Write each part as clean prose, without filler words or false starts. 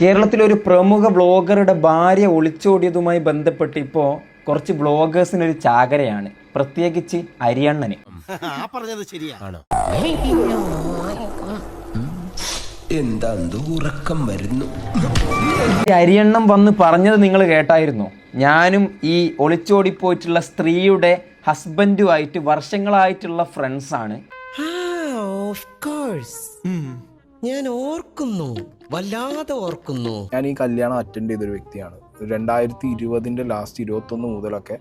കേരളത്തിലൊരു പ്രമുഖ ബ്ലോഗറുടെ ഭാര്യ ഒളിച്ചോടിയതുമായി ബന്ധപ്പെട്ട് ഇപ്പോൾ കുറച്ച് ബ്ലോഗേഴ്സിനൊരു ചാകരയാണ്, പ്രത്യേകിച്ച് അരിയണ്ണന്. പറഞ്ഞത് ശരിയാണോ? എന്താ ഉറക്കം വരുന്നു. അരിയണ്ണം വന്ന് പറഞ്ഞത് നിങ്ങൾ കേട്ടായിരുന്നോ? ഞാനും ഈ ഒളിച്ചോടിപ്പോയിട്ടുള്ള സ്ത്രീയുടെ ഹസ്ബൻഡുമായിട്ട് വർഷങ്ങളായിട്ടുള്ള ഫ്രണ്ട്സാണ്. ഞാൻ ഓർക്കുന്നു, വല്ലാതെ ഓർക്കുന്നു. ഞാൻ ഈ കല്യാണം അറ്റൻഡ് ചെയ്തൊരു വ്യക്തിയാണ്. 2020 ലാസ്റ്റ് 21 മുതലൊക്കെ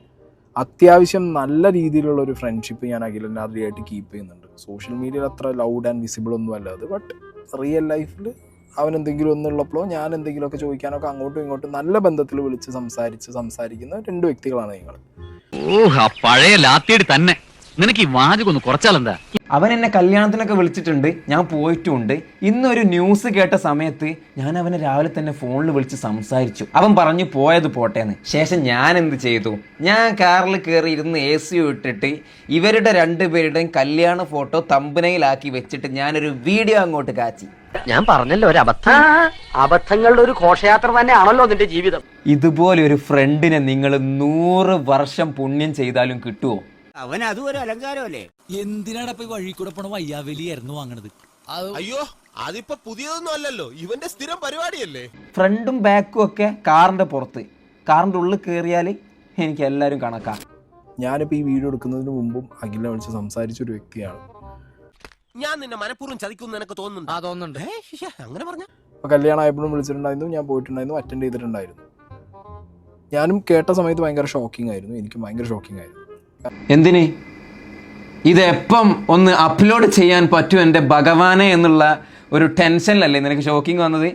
അത്യാവശ്യം നല്ല രീതിയിലുള്ള ഒരു ഫ്രണ്ട്ഷിപ്പ് ഞാൻ അഖിലനാദ്രിയായിട്ട് കീപ്പ് ചെയ്യുന്നുണ്ട്. സോഷ്യൽ മീഡിയയിൽ അത്ര ലൗഡ് ആൻഡ് വിസിബിൾ ഒന്നും അല്ല അത്. ബട്ട് റിയൽ ലൈഫിൽ അവൻ എന്തെങ്കിലും ഒന്നുള്ളപ്പോഴോ ഞാൻ എന്തെങ്കിലുമൊക്കെ ചോദിക്കാനൊക്കെ അങ്ങോട്ടും ഇങ്ങോട്ടും നല്ല ബന്ധത്തിൽ വിളിച്ച് സംസാരിക്കുന്ന 2 വ്യക്തികളാണ് നിങ്ങൾ. പഴയ ലാത്തിയടി തന്നെ. നിനക്ക് ഈ വാചകൊന്ന് കുറച്ചാലെന്താ? അവൻ എന്നെ കല്യാണത്തിനൊക്കെ വിളിച്ചിട്ടുണ്ട്, ഞാൻ പോയിട്ടുമുണ്ട്. ഇന്നൊരു ന്യൂസ് കേട്ട സമയത്ത് ഞാൻ അവനെ രാവിലെ തന്നെ ഫോണിൽ വിളിച്ച് സംസാരിച്ചു. അവൻ പറഞ്ഞു പോയത് പോട്ടേന്ന്. ശേഷം ഞാൻ എന്ത് ചെയ്തു? ഞാൻ കാറിൽ കയറി ഇരുന്ന് AC ഇട്ടിട്ട് ഇവരുടെ 2 പേരുടെയും കല്യാണ ഫോട്ടോ തമ്പനയിലാക്കി വെച്ചിട്ട് ഞാനൊരു വീഡിയോ അങ്ങോട്ട് കാച്ചി. ഞാൻ പറഞ്ഞല്ലോ, ഒരു അബദ്ധങ്ങളുടെ ഒരു ഘോഷയാത്ര തന്നെയാണല്ലോ നിന്റെ ജീവിതം. ഇതുപോലെ ഒരു ഫ്രണ്ടിനെ നിങ്ങൾ 100 വർഷം പുണ്യം ചെയ്താലും കിട്ടുമോ? അവൻ അതും ഒരു അലങ്കാരമല്ലേ? എന്തിനാണ് പോയി വഴി കൂടെ പോണ വയ്യാവലിയായിരുന്നു വാങ്ങണത്? അയ്യോ, അതിപ്പോ പുതിയതൊന്നും അല്ലല്ലോ, ഇവന്റെ സ്ഥിരം പരിപാടിയല്ലേ. ഫ്രണ്ടും ബാക്കും ഒക്കെ കാറിന്റെ പുറത്ത്, കാറിന്റെ ഉള്ളിൽ കയറിയാൽ എനിക്ക് എല്ലാവരും കണക്കാം. ഞാനിപ്പോൾ ഈ വീഡിയോ എടുക്കുന്നതിന് മുമ്പും അഖിലിനെ വിളിച്ച് സംസാരിച്ചൊരു വ്യക്തിയാണ്. ഞാൻ നിന്നെ മനഃപൂർവ്വം ചതിക്കുന്നു എനിക്ക് തോന്നുന്നുണ്ട്. അങ്ങനെ പറഞ്ഞ അപ്പോൾ കല്യാണം ആയപ്പോഴും വിളിച്ചിട്ടുണ്ടായിരുന്നു, ഞാൻ പോയിട്ടുണ്ടായിരുന്നു, അറ്റൻഡ് ചെയ്തിട്ടുണ്ടായിരുന്നു. ഞാനും കേട്ട സമയത്ത് ഭയങ്കര ഷോക്കിംഗ് ആയിരുന്നു, എനിക്ക് ഭയങ്കര ഷോക്കിംഗ് ആയിരുന്നു. എന്തിന് ഇതെപ്പം ഒന്ന് അപ്ലോഡ് ചെയ്യാൻ പറ്റും എൻ്റെ ഭഗവാനെ എന്നുള്ള ഒരു ടെൻഷനിലല്ലേ നിനക്ക് ഷോക്കിംഗ് വന്നത്?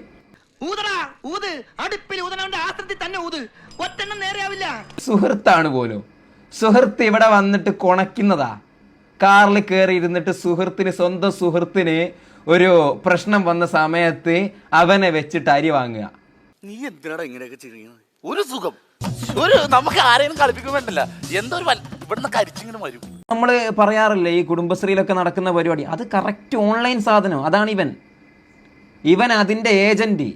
സുഹൃത്താണ് പോലും. സുഹൃത്ത് ഇവിടെ വന്നിട്ട് കൊണക്കുന്നതാ. കാറിൽ കയറി ഇരുന്നിട്ട് സ്വന്തം സുഹൃത്തിന് ഒരു പ്രശ്നം വന്ന സമയത്ത് അവനെ വെച്ചിട്ട് അരി വാങ്ങുക. നീ എന്തിനാടാ ഇങ്ങനെയൊക്കെ ചെയ്യുന്നത്? ഒരു സുഖം, നമുക്ക് ആരെയും കളിപ്പിക്കാൻ വേണ്ടല്ല. എന്തോ ഇവിടുന്ന് കരിച്ചിങ്ങനെ വരും. നമ്മൾ പറയാറില്ലേ ഈ കുടുംബശ്രീയിലൊക്കെ നടക്കുന്ന പരിപാടി, അത് കറക്റ്റ് ഓൺലൈൻ സാധനം. അതാണ് ഇവൻ അതിന്റെ ഏജന്റ്,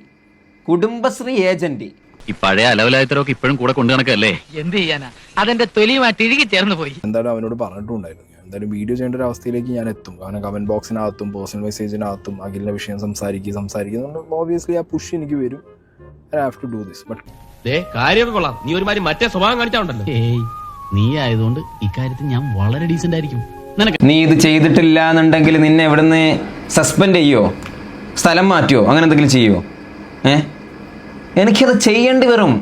കുടുംബശ്രീ ഏജന്റ്. ഈ പഴയ അലവലായത്തരൊക്കെ ഇപ്പോഴും കൂടെ കൊണ്ടു നടക്കല്ലേ? എന്ത് ചെയ്യാനാ, അതെന്റെ തൊലിയുമായിട്ട് ഇഴുകി ചേർന്ന് പോയി. എന്തായാലും അവനോട് പറഞ്ഞിട്ടുണ്ടായിരുന്നു, എന്തായാലും വീഡിയോ ചെയ്യേണ്ട ഒരു അവസ്ഥയിലേക്ക് ഞാൻ എത്തും. കാരണം കമന്റ് ബോക്സിനകത്തും പേഴ്സണൽ മെസ്സേജിനകത്തും അഖിലിന്റെ വിഷയം സംസാരിക്കുന്നുണ്ട്. ഓബിയസ്ലി ആ പുഷ് എനിക്ക് വരും. I have to do this. But കാര്യമൊക്കെ കൊള്ളാം, നീ ഒരുമാതിരി മറ്റേ സ്വഭാവം കാണിച്ചാണ്ടല്ലോ. നീ ആയതുകൊണ്ട് ഇക്കാര്യത്തിൽ ഞാൻ വളരെ ഡീസന്റ് ആയിരിക്കും. നീ ഇത് ചെയ്തിട്ടില്ല എന്നുണ്ടെങ്കിൽ നിന്നെ എവിടുന്ന് സസ്പെൻഡ് ചെയ്യോ, സ്ഥലം മാറ്റുമോ, അങ്ങനെ എന്തെങ്കിലും ചെയ്യുമോ? എനിക്കത് ചെയ്യേണ്ടി വരും.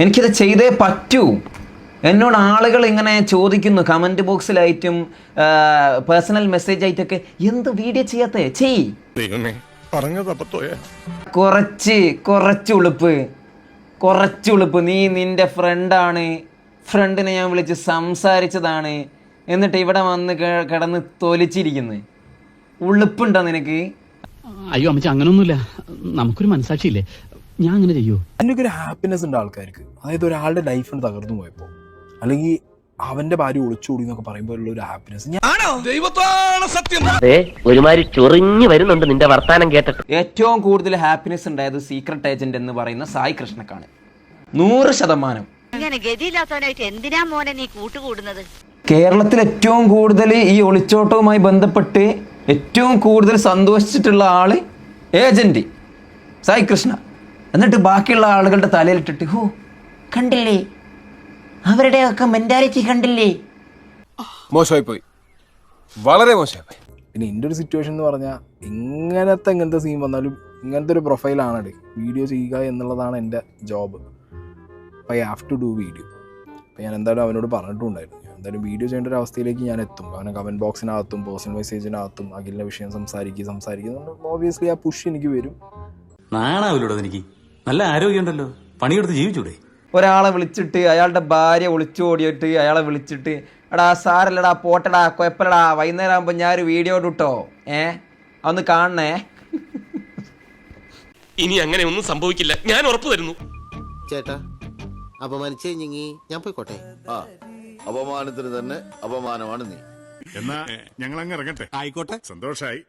എനിക്കത് ചെയ്തേ പറ്റൂ. എന്നോട് ആളുകൾ ഇങ്ങനെ ചോദിക്കുന്നു കമന്റ് ബോക്സിലായിട്ടും പേഴ്സണൽ മെസ്സേജ് ആയിട്ടൊക്കെ, എന്ത് വീഡിയോ ചെയ്യാത്തേ ചെയ്. കുറച്ച് ഉളുപ്പ്. നീ നിന്റെ ഫ്രണ്ടിനെ ഞാൻ വിളിച്ച് സംസാരിച്ചതാണ്, എന്നിട്ട് ഇവിടെ വന്ന് കിടന്ന് തൊലിച്ചിരിക്കുന്നത്. ഉളുപ്പുണ്ടോ നിനക്ക്? അയ്യോ അമ്മച്ചി, അങ്ങനൊന്നുമില്ല. നമുക്കൊരു മനസാക്ഷിയില്ലേ, ഞാൻ അങ്ങനെ ചെയ്യൂ. അതിനൊക്കെ ഒരു ഹാപ്പിനെസ് ഉണ്ട് ആൾക്കാർക്ക്. അതായത് ഒരാളുടെ ലൈഫിന് തകർന്നു പോയപ്പോൾ, അല്ലെങ്കിൽ അവന്റെ ഭാര്യ ഒളിച്ചോടി എന്നൊക്കെ പറയുമ്പോൾ ഉള്ള ഒരു ഹാപ്പിനെസ് ഒരുമാതിരി ചൊറിഞ്ഞു വരുന്നുണ്ട് നിന്റെ വർത്താനം കേട്ടിട്ട്. ഏറ്റവും കൂടുതൽ ഹാപ്പിനെസ് ഉണ്ടായത് സീക്രട്ട് ഏജന്റ് എന്ന് പറയുന്ന സായി കൃഷ്ണക്കാണ്. 100%. എന്തിനാ മോനെ നീ കൂട്ടുകൂടുന്നത്? കേരളത്തിൽ ഏറ്റവും കൂടുതൽ ഈ ഒളിച്ചോട്ടവുമായി ബന്ധപ്പെട്ട് ഏറ്റവും കൂടുതൽ സന്തോഷിച്ചിട്ടുള്ള ആള് ഏജന്റ് സായി കൃഷ്ണ. എന്നിട്ട് ബാക്കിയുള്ള ആളുകളുടെ തലയിലിട്ടിട്ട് കണ്ടില്ലേ, അവരുടെയൊക്കെ മെന്റാലിറ്റി കണ്ടില്ലേ? മോശമായി പോയി, വളരെ മോശമായി. പിന്നെ എൻ്റെ ഒരു സിറ്റുവേഷൻ എന്ന് പറഞ്ഞാൽ ഇങ്ങനത്തെ സീൻ വന്നാലും ഇങ്ങനത്തെ ഒരു പ്രൊഫൈലാണ് വീഡിയോ ചെയ്യുക എന്നുള്ളതാണ് എൻ്റെ ജോബ്. അപ്പോൾ I have to do video. അപ്പോൾ ഞാൻ എന്തായാലും അവനോട് പറഞ്ഞിട്ടുണ്ടായിരുന്നു, എന്തായാലും വീഡിയോ ചെയ്യേണ്ട ഒരു അവസ്ഥയിലേക്ക് ഞാൻ എത്തും. കാരണം കമൻറ്റ് ബോക്സിനകത്തും പേഴ്സണൽ മെസ്സേജിനകത്തും അഖിലിൻ്റെ വിഷയം സംസാരിക്കുന്നുണ്ട്. ഓബിയസ്ലി ആ പുഷ് എനിക്ക് വരും. നാണാവില്ലോടോ എനിക്ക്? നല്ല ആരോഗ്യമുണ്ടല്ലോ, പണിയെടുത്ത് ജീവിച്ചൂടെ? ഒരാളെ വിളിച്ചിട്ട് അയാളുടെ ഭാര്യ ഒളിച്ചോടിയിട്ട് അയാളെ വിളിച്ചിട്ട്, എടാ സാരല്ലടാ, പോട്ടടാ, കുഴപ്പമില്ലടാ, വൈകുന്നേരം ആകുമ്പോൾ ഞാനൊരു വീഡിയോ ഇട്ടോ, അതൊന്ന് കാണണേ. ഇനി അങ്ങനെ ഒന്നും സംഭവിക്കില്ല, ഞാൻ ഉറപ്പു തരുന്നു. ചേട്ടാ, അപമാനിച്ചേ ഞാൻ പോയിക്കോട്ടെ. അപമാനത്തിന് തന്നെ അപമാനമാണ് നീ. എന്നാ ഞങ്ങൾ അങ്ങ് ഇറങ്ങട്ടെ. ആയിക്കോട്ടെ, സന്തോഷായി.